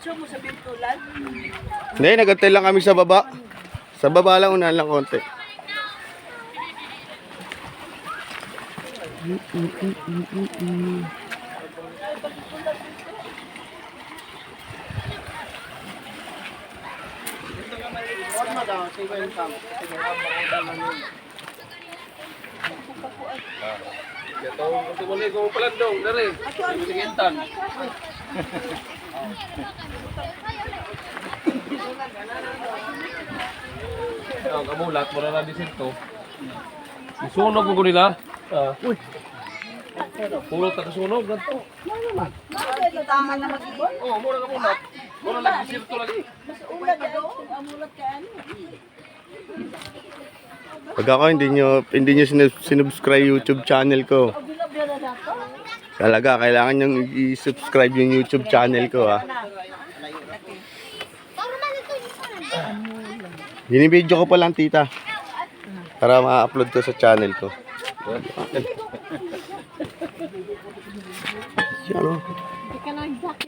video mo sa Bintulan? Hindi, nagantay lang kami sa baba. Sa baba lang, unahan lang konti. Ito muli ko pala dong, dari. Sigintan. Kamulat mo na disinto. Sunog mo nila. Uy. Pulot na kasunog ganto. Tama na mag-ibon? Oh, mura ka muna. Mura lagi sirto lagi. Mas ulat ka doon. Amulat ka ano? Pag ako hindi nyo sinubscribe YouTube channel ko. Bilabira na to. Talaga, kailangan nyo i-subscribe yung YouTube channel ko, ha. Binibidyo ko pa lang, tita. Para ma-upload ko sa channel ko. Yan, o. Hindi ka na exact.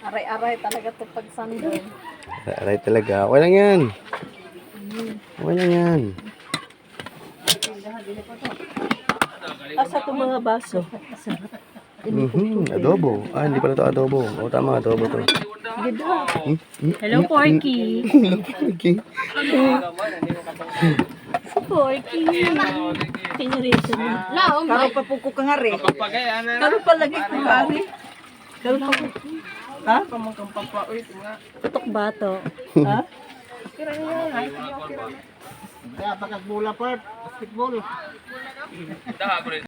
Aray-aray talaga ito pag sandal. Aray talaga. Okay lang yan. Okay lang yan. Asa itong mga baso? Adobo. Ah, hindi pala ito adobo. O, tama, adobo to. Hello, Porky. Okay. Porky. Generation na. Karo pa po ko kangari. Karo pa lagi ko kangari. Karo pa po. Ha? Pamangkang papa. Uy, tutok bato. Ha? Kira niya. Kaya pagkat bola part, basketball.